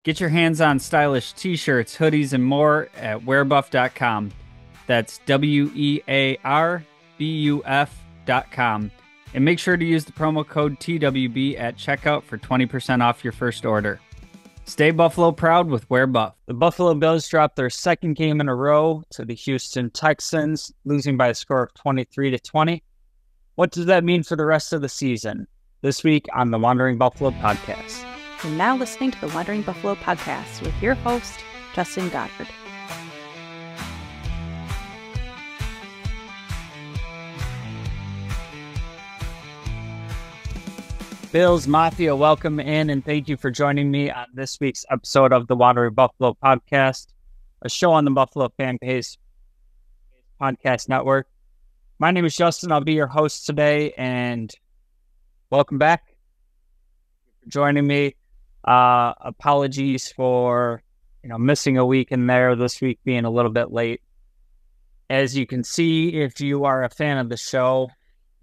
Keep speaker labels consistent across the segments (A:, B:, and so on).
A: Get your hands on stylish t-shirts, hoodies, and more at wearbuff.com. That's WEARBUF.com. And make sure to use the promo code TWB at checkout for 20% off your first order. Stay Buffalo proud with Wear Buff. The Buffalo Bills dropped their second game in a row to the Houston Texans, losing by a score of 23-20. What does that mean for the rest of the season? This week on the Wandering Buffalo podcast.
B: You're now listening to the Wandering Buffalo podcast with your host, Justin Goddard.
A: Bills Mafia, welcome in and thank you for joining me on this week's episode of the Wandering Buffalo podcast, a show on the Buffalo Fan Base Podcast Network. My name is Justin. I'll be your host today, and welcome back. Thank you for joining me. Apologies for missing a week in there, this week being a little bit late. As you can see, if you are a fan of the show,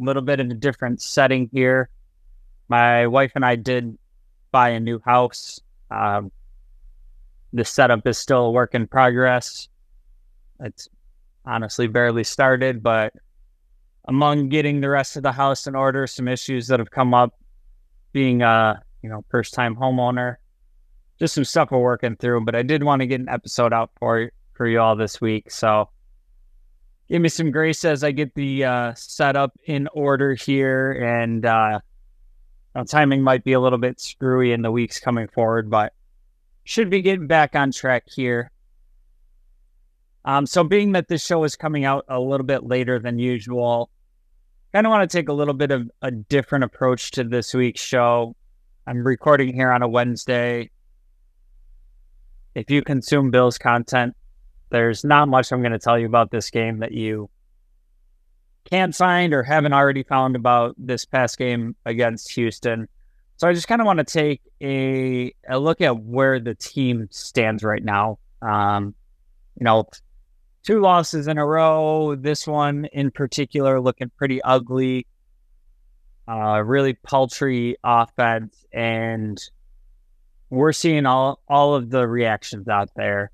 A: a little bit of a different setting here. My wife and I did buy a new house. The setup is still a work in progress. It's honestly barely started, but among getting the rest of the house in order, some issues that have come up, being first-time homeowner, just some stuff we're working through. But I did want to get an episode out for you all this week, so give me some grace as I get the setup in order here, and timing might be a little bit screwy in the weeks coming forward, but should be getting back on track here. So being that this show is coming out a little bit later than usual, kind of want to take a little bit of a different approach to this week's show. I'm recording here on a Wednesday. If you consume Bills content, there's not much I'm going to tell you about this game that you can't find or haven't already found about this past game against Houston. So I just kind of want to take a look at where the team stands right now. 2 losses in a row. This one in particular looking pretty ugly. Really paltry offense, and we're seeing all of the reactions out there,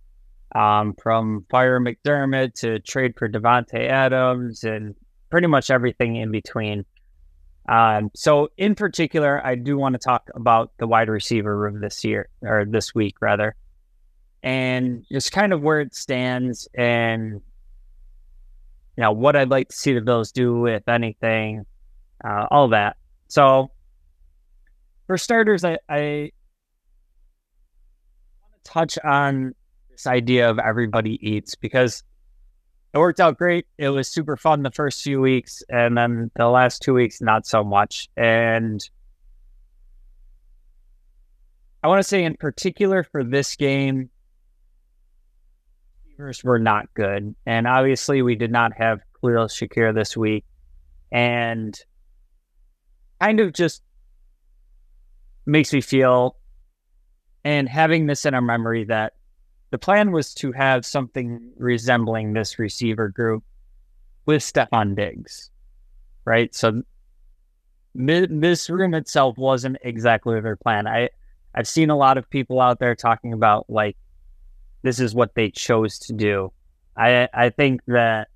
A: from fire McDermott to trade for Davante Adams and pretty much everything in between. So in particular, I do want to talk about the wide receiver room this week, and just kind of where it stands and, what I'd like to see the Bills do, if anything, all that. So for starters, I want to touch on this idea of everybody eats, because it worked out great. It was super fun the first few weeks, and then the last 2 weeks, not so much. And I want to say in particular for this game, receivers were not good. And obviously we did not have Khalil Shakir this week. And kind of just makes me feel, and having this in our memory, that the plan was to have something resembling this receiver group with Stephon Diggs, right? So this room itself wasn't exactly their plan. I've seen a lot of people out there talking about, like, this is what they chose to do. I think that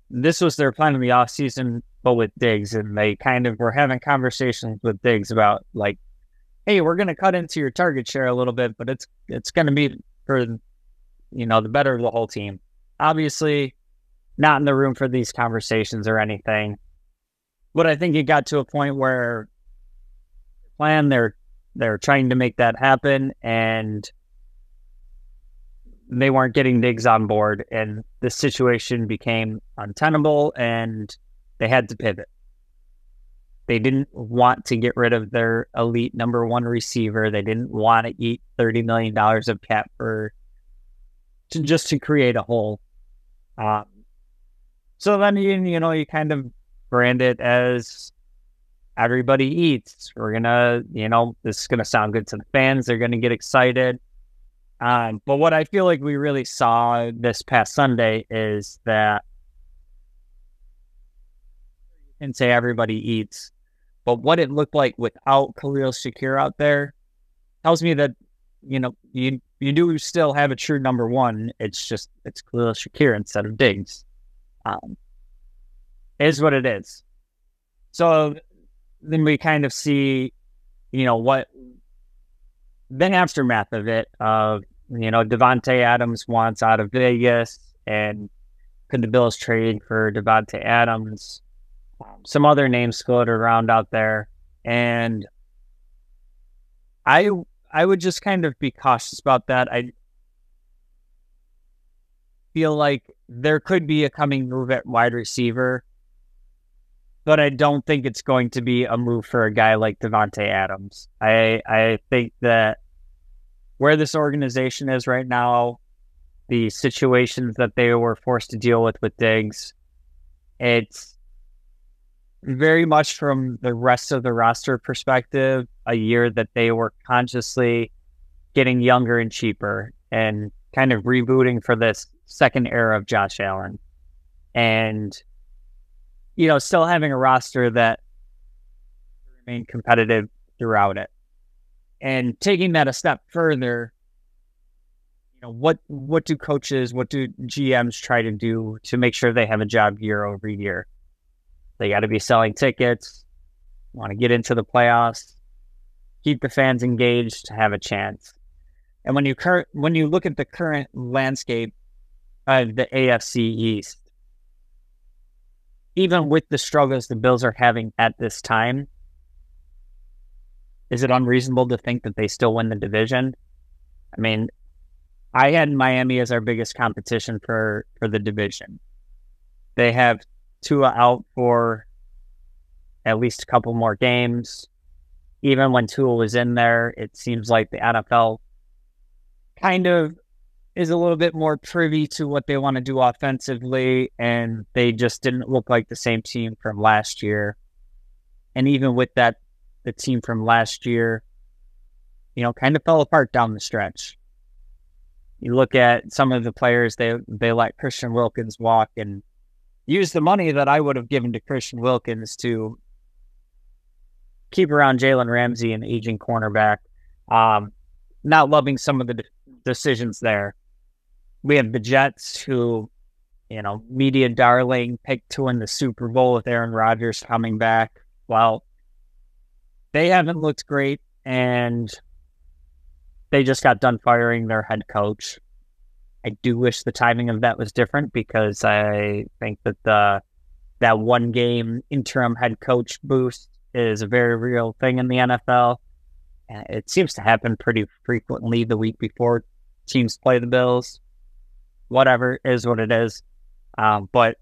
A: this was their plan in the offseason, but with Diggs, and they kind of were having conversations with Diggs about, like, hey, we're going to cut into your target share a little bit, but it's going to be for, the better of the whole team. Obviously, not in the room for these conversations or anything. But I think it got to a point where they're trying to make that happen, and they weren't getting Diggs on board, and the situation became untenable, and they had to pivot. They didn't want to get rid of their elite number 1 receiver. They didn't want to eat $30 million of cap to create a hole. So then, you kind of brand it as everybody eats. We're going to, this is going to sound good to the fans. They're going to get excited. But what I feel like we really saw this past Sunday is that, and say everybody eats, but what it looked like without Khalil Shakir out there tells me that you do still have a true number one. It's Khalil Shakir instead of Diggs. Is what it is. So then we kind of see, what the aftermath of it. Davante Adams wants out of Vegas, and could the Bills trade for Davante Adams? Some other names floated around out there, and I would just kind of be cautious about that. I feel like there could be a coming move at wide receiver, but I don't think it's going to be a move for a guy like Davante Adams. I think that where this organization is right now, the situations that they were forced to deal with Diggs, it's very much from the rest of the roster perspective, a year that they were consciously getting younger and cheaper and kind of rebooting for this second era of Josh Allen. And, still having a roster that remained competitive throughout it. And taking that a step further, what do coaches, what do GMs try to do to make sure they have a job year over year? They got to be selling tickets, want to get into the playoffs, keep the fans engaged to have a chance. And when you look at the current landscape of the AFC East, even with the struggles the Bills are having at this time, is it unreasonable to think that they still win the division? I mean, I had Miami as our biggest competition for the division. They have Tua out for at least a couple more games. Even when Tua was in there, it seems like the NFL kind of is a little bit more privy to what they want to do offensively, and they just didn't look like the same team from last year. And even with that, the team from last year, kind of fell apart down the stretch. You look at some of the players, they let Christian Wilkins walk and use the money that I would have given to Christian Wilkins to keep around Jalen Ramsey, an aging cornerback. Not loving some of the decisions there. We have the Jets, who, media darling, picked to win the Super Bowl with Aaron Rodgers coming back. Well, they haven't looked great, and they just got done firing their head coach. I do wish the timing of that was different, because I think that that one game interim head coach boost is a very real thing in the NFL. And it seems to happen pretty frequently the week before teams play the Bills. Whatever, is what it is. But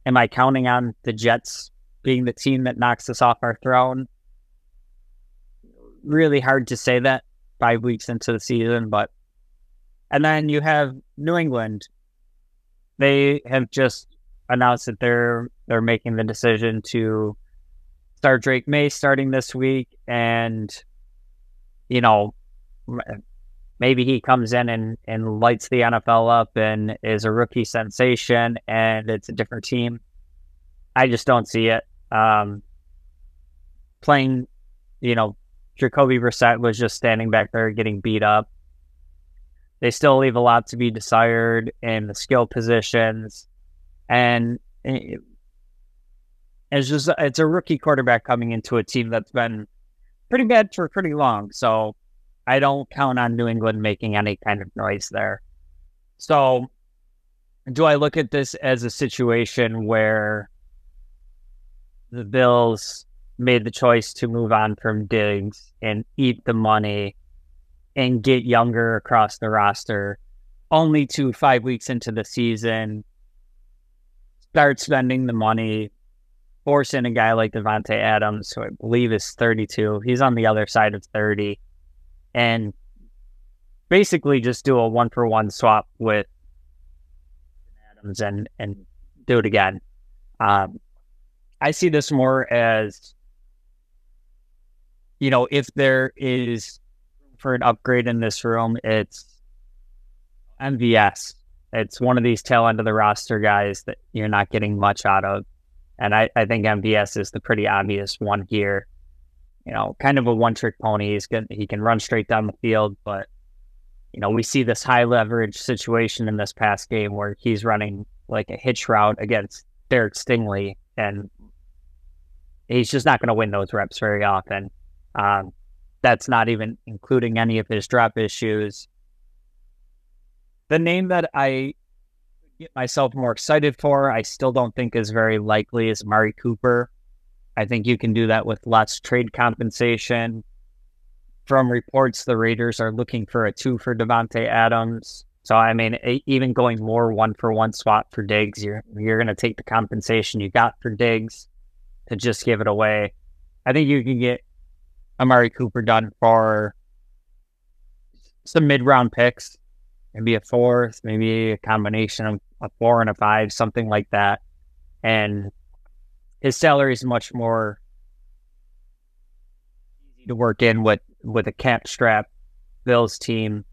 A: am I counting on the Jets being the team that knocks us off our throne? Really hard to say that 5 weeks into the season, but and then you have New England. They have just announced that they're making the decision to start Drake May starting this week, and maybe he comes in and lights the NFL up and is a rookie sensation, and it's a different team. I just don't see it. Playing, Jacoby Brissett was just standing back there getting beat up. They still leave a lot to be desired in the skill positions. And it's a rookie quarterback coming into a team that's been pretty bad for pretty long. So I don't count on New England making any kind of noise there. So do I look at this as a situation where the Bills made the choice to move on from Diggs and eat the money and get younger across the roster, only to 5 weeks into the season start spending the money, force in a guy like Davante Adams, who I believe is 32. He's on the other side of 30, and basically just do a 1-for-1 swap with Adams and do it again. I see this more as, if there is for an upgrade in this room, it's MVS. It's one of these tail end of the roster guys that you're not getting much out of. And I think MVS is the pretty obvious one here. kind of a one-trick pony. He can run straight down the field, but we see this high leverage situation in this past game where he's running like a hitch route against Derek Stingley, and he's just not going to win those reps very often. That's not even including any of his drop issues. The name that I get myself more excited for, I still don't think is very likely, is Amari Cooper. I think you can do that with less trade compensation. From reports, the Raiders are looking for a 2 for Davante Adams. So, I mean, even going more 1-for-1 swap for Diggs, you're going to take the compensation you got for Diggs to just give it away. I think you can get Amari Cooper done for some mid-round picks, maybe a 4th, maybe a combination of a 4 and a 5, something like that. And his salary is much more easy to work in with a cap strap Bills team.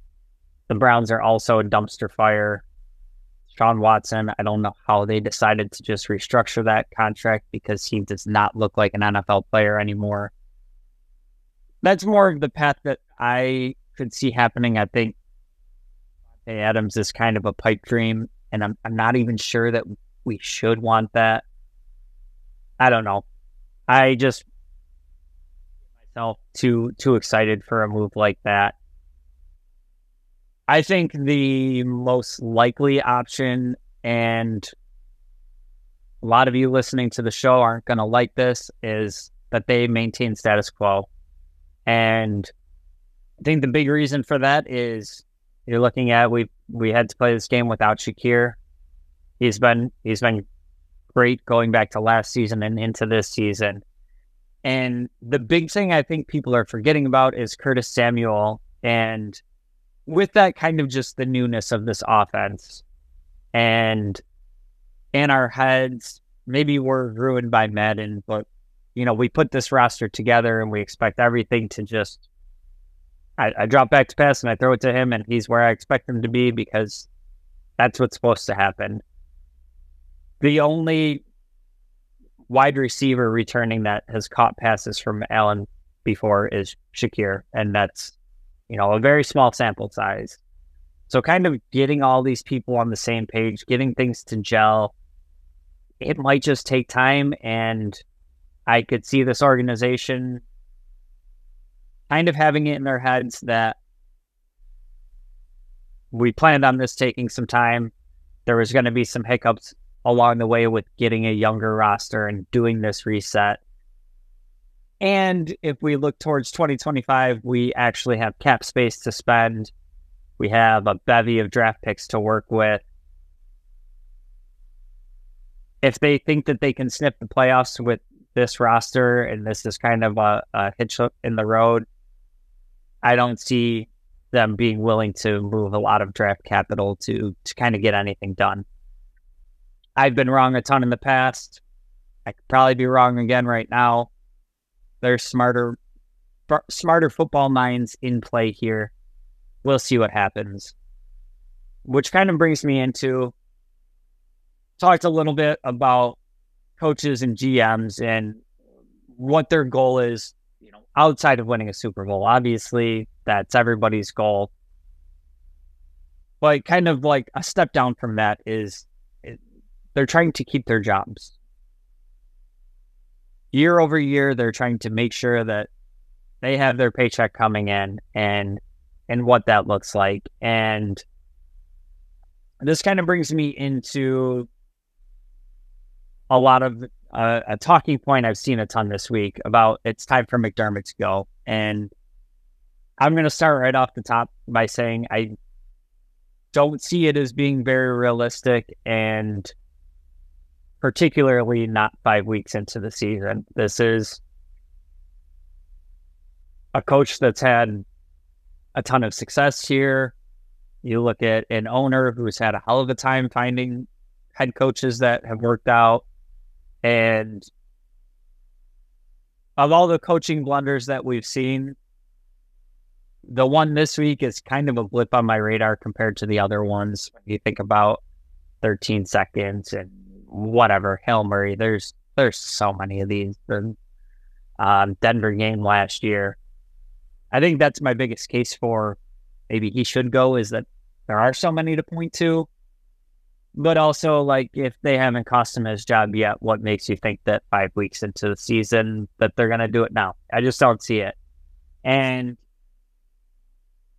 A: The Browns are also a dumpster fire. Sean Watson, I don't know how they decided to just restructure that contract because he does not look like an NFL player anymore. That's more of the path that I could see happening. I think Davante Adams is kind of a pipe dream, and I'm not even sure that we should want that. I don't know. I just myself too excited for a move like that. I think the most likely option, and a lot of you listening to the show aren't going to like this, is that they maintain status quo. And I think the big reason for that is you're looking at we had to play this game without Shakir. He's been great going back to last season and into this season. And the big thing I think people are forgetting about is Curtis Samuel. And with that, kind of just the newness of this offense. And in our heads, maybe we're ruined by Madden, but we put this roster together and we expect everything to just, I drop back to pass and I throw it to him and he's where I expect him to be because that's what's supposed to happen. The only wide receiver returning that has caught passes from Allen before is Shakir, and that's, a very small sample size. So kind of getting all these people on the same page, getting things to gel, it might just take time, and I could see this organization kind of having it in their heads that we planned on this taking some time. There was going to be some hiccups along the way with getting a younger roster and doing this reset. And if we look towards 2025, we actually have cap space to spend. We have a bevy of draft picks to work with. If they think that they can snip the playoffs with this roster and this is kind of a hitch in the road, I don't see them being willing to move a lot of draft capital to kind of get anything done. I've been wrong a ton in the past. I could probably be wrong again right now. There's smarter football minds in play here. We'll see what happens. Which kind of brings me into, talked a little bit about coaches and GMs and what their goal is, outside of winning a Super Bowl. Obviously, that's everybody's goal. But kind of like a step down from that is they're trying to keep their jobs. Year over year, they're trying to make sure that they have their paycheck coming in and what that looks like. And this kind of brings me into a lot of a talking point I've seen a ton this week about it's time for McDermott to go. And I'm going to start right off the top by saying I don't see it as being very realistic, and particularly not 5 weeks into the season. This is a coach that's had a ton of success here. You look at an owner who's had a hell of a time finding head coaches that have worked out. And of all the coaching blunders that we've seen, the one this week is kind of a blip on my radar compared to the other ones. When you think about 13 seconds and whatever, Hail Murray, there's so many of these. Denver game last year. I think that's my biggest case for maybe he should go, is that there are so many to point to. But also, like, if they haven't cost him his job yet, what makes you think that 5 weeks into the season that they're going to do it now? I just don't see it. And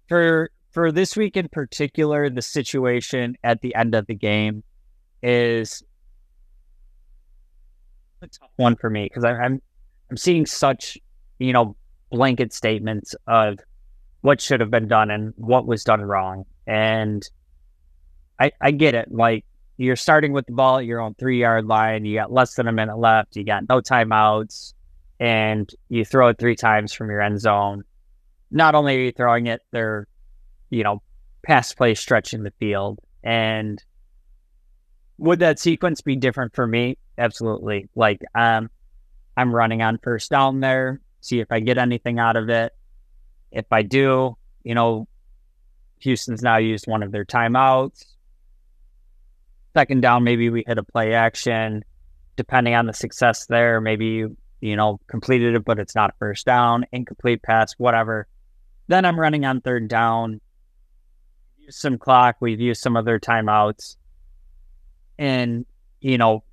A: for this week in particular, the situation at the end of the game is a tough one for me, because I'm seeing such, blanket statements of what should have been done and what was done wrong. And I get it. Like, you're starting with the ball at your own 3-yard line. You got less than a minute left. You got no timeouts, and you throw it 3 times from your end zone. Not only are you throwing it, they're, pass play stretching the field. And would that sequence be different for me? Absolutely. Like, I'm running on first down there, see if I get anything out of it. If I do, Houston's now used one of their timeouts. Second down, maybe we hit a play action. Depending on the success there, maybe you completed it, but it's not a first down, incomplete pass, whatever. Then I'm running on third down. We've used some clock. We've used some other timeouts. And,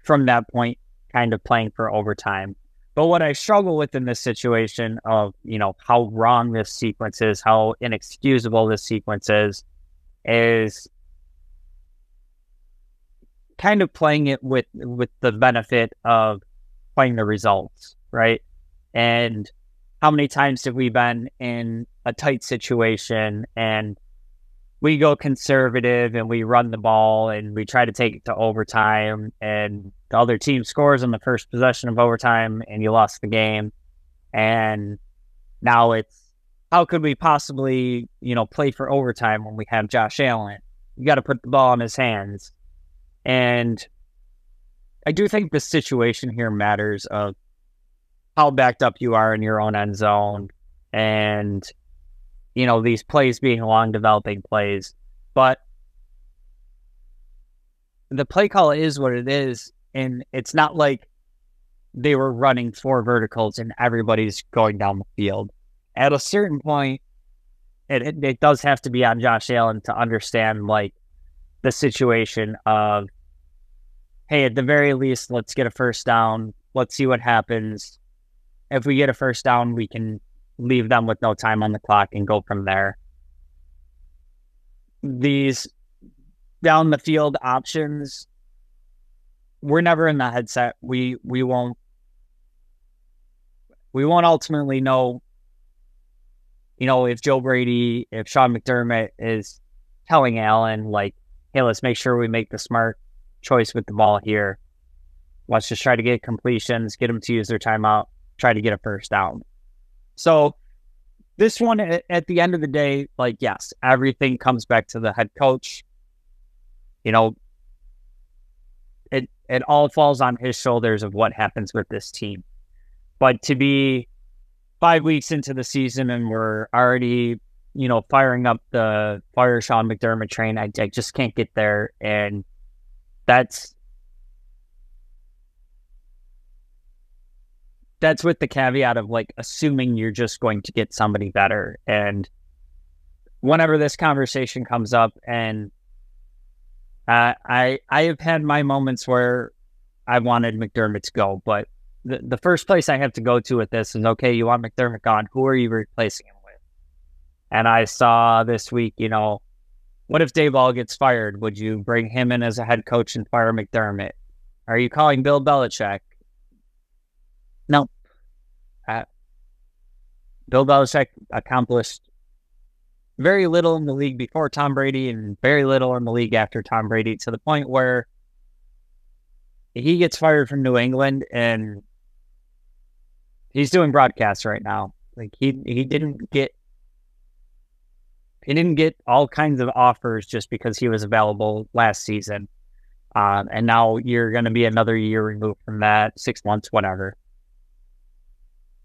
A: from that point, kind of playing for overtime. But what I struggle with in this situation of, how wrong this sequence is, how inexcusable this sequence is kind of playing it with the benefit of playing the results, right? And how many times have we been in a tight situation and we go conservative and we run the ball and we try to take it to overtime, and the other team scores on the first possession of overtime and you lost the game. And now it's, how could we possibly, play for overtime when we have Josh Allen? You got to put the ball in his hands. And I do think the situation here matters of how backed up you are in your own end zone, and, these plays being long developing plays. But the play call is what it is. And it's not like they were running 4 verticals and everybody's going down the field. At a certain point, it does have to be on Josh Allen to understand, like, the situation of, hey, at the very least, let's get a first down. Let's see what happens. If we get a first down, we can leave them with no time on the clock and go from there. These down the field options, we're never in the headset. We won't ultimately know, if Joe Brady, if Sean McDermott is telling Allen, like, hey, let's make sure we make the smart choice with the ball here. Let's just try to get completions, get them to use their timeout, try to get a first down. So this one, at the end of the day, like, yes, everything comes back to the head coach. It all falls on his shoulders of what happens with this team. But to be 5 weeks into the season and we're already, firing up the fire Sean McDermott train, I just can't get there. And that's with the caveat of, like, assuming you're just going to get somebody better. And whenever this conversation comes up, and I have had my moments where I wanted McDermott to go, but the first place I have to go to with this is, okay, you want McDermott gone, who are you replacing him with? And I saw this week, what if Dayball gets fired? Would you bring him in as a head coach and fire McDermott? Are you calling Bill Belichick? No. Bill Belichick accomplished very little in the league before Tom Brady and very little in the league after Tom Brady, to the point where he gets fired from New England and he's doing broadcasts right now. Like, he didn't get all kinds of offers just because he was available last season. And now you're going to be another year removed from that, 6 months, whatever.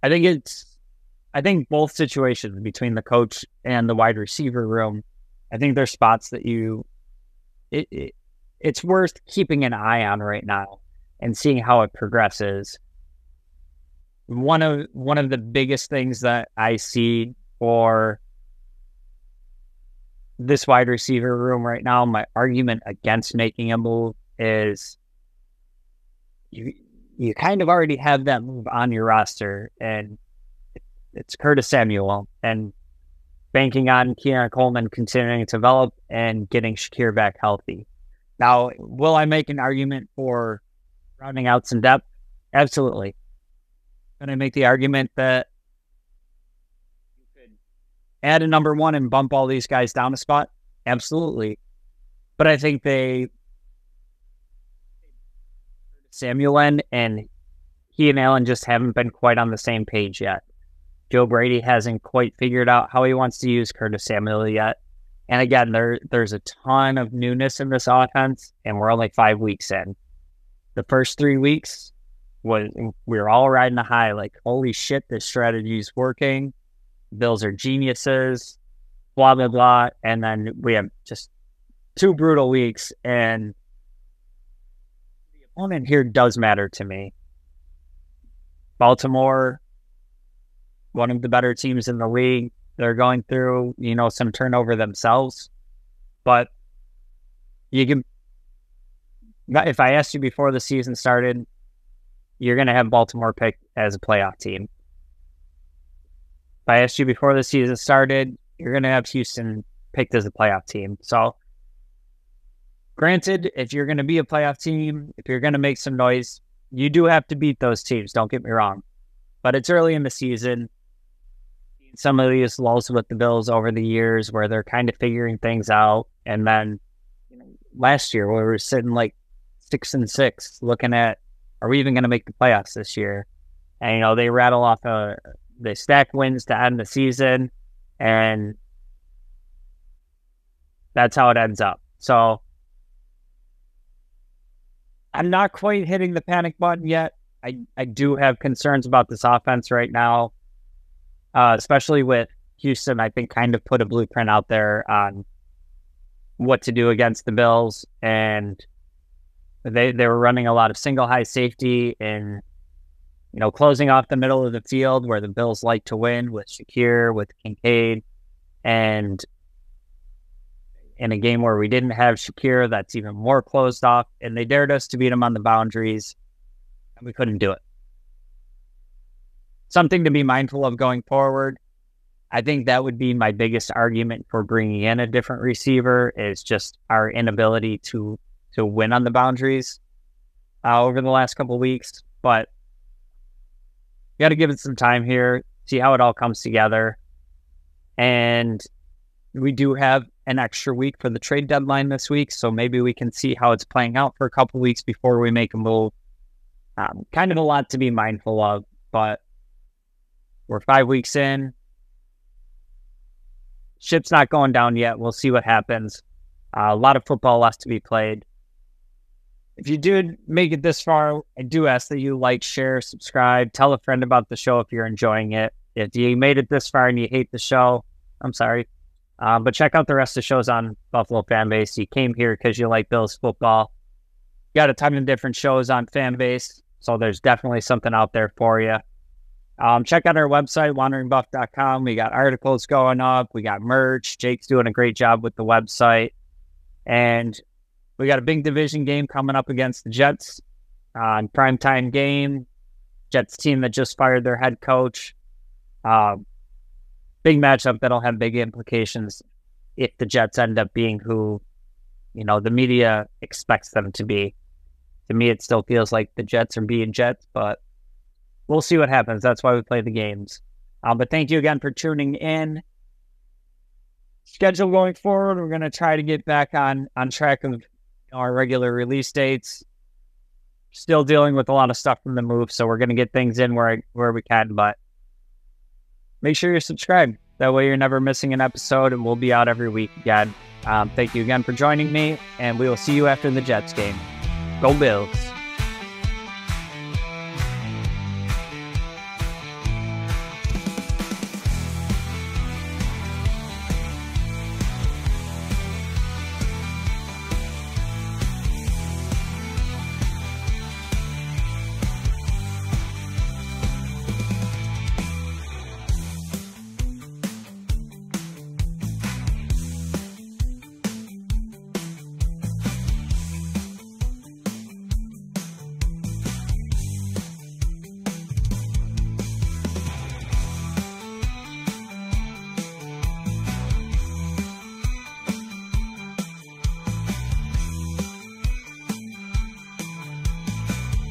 A: I think both situations between the coach and the wide receiver room, I think there's spots that it's worth keeping an eye on right now and seeing how it progresses. one of the biggest things that I see for this wide receiver room right now, my argument against making a move is you kind of already have that move on your roster, and it's Curtis Samuel, and banking on Keon Coleman continuing to develop and getting Shakir back healthy. Now, will I make an argument for rounding out some depth? Absolutely. Can I make the argument that you could add a number one and bump all these guys down a spot? Absolutely. But I think Samuel and he and Allen just haven't been quite on the same page yet. Joe Brady hasn't quite figured out how he wants to use Curtis Samuel yet. And again, there's a ton of newness in this offense, and we're only 5 weeks in. The first 3 weeks, we were all riding a high, like, holy shit, this strategy is working. Bills are geniuses, blah, blah, blah. And then we have just 2 brutal weeks, and the opponent here does matter to me. Baltimore, one of the better teams in the league. They're going through, some turnover themselves. But if I asked you before the season started, you're going to have Baltimore picked as a playoff team. If I asked you before the season started, you're going to have Houston picked as a playoff team. So, granted, if you're going to be a playoff team, if you're going to make some noise, you do have to beat those teams, don't get me wrong. But it's early in the season. Some of these lulls with the Bills over the years where they're kind of figuring things out. And then last year, we were sitting like 6-6, looking at, are we even going to make the playoffs this year? And, they rattle off, they stack wins to end the season, and that's how it ends up. So I'm not quite hitting the panic button yet. I do have concerns about this offense right now, especially with Houston. I think kind of put a blueprint out there on what to do against the Bills, and they were running a lot of single high safety and closing off the middle of the field where the Bills like to win with Shakir, with Kincaid, and in a game where we didn't have Shakir, that's even more closed off, and they dared us to beat them on the boundaries, and we couldn't do it. Something to be mindful of going forward. I think that would be my biggest argument for bringing in a different receiver, is just our inability to win on the boundaries over the last couple of weeks. But you got to give it some time here, see how it all comes together. And we do have an extra week for the trade deadline this week, so maybe we can see how it's playing out for a couple of weeks before we make a move. Kind of a lot to be mindful of, but we're 5 weeks in. Ship's not going down yet. We'll see what happens. A lot of football left to be played. If you did make it this far, I do ask that you like, share, subscribe, tell a friend about the show if you're enjoying it. If you made it this far and you hate the show, I'm sorry. But check out the rest of the shows on Buffalo Fanbase. You came here because you like Bills football. Got a ton of different shows on Fanbase, so there's definitely something out there for you. Check out our website, wanderingbuff.com. We got articles going up. We got merch. Jake's doing a great job with the website. And we got a big division game coming up against the Jets on primetime game. Jets team that just fired their head coach. Big matchup that'll have big implications if the Jets end up being who, the media expects them to be. To me, it still feels like the Jets are being Jets, but we'll see what happens. That's why we play the games. But thank you again for tuning in. Schedule going forward, we're going to try to get back on track of our regular release dates. Still dealing with a lot of stuff from the move, so we're going to get things in where we can, but make sure you're subscribed. That way you're never missing an episode, and we'll be out every week again. Thank you again for joining me, and we will see you after the Jets game. Go Bills.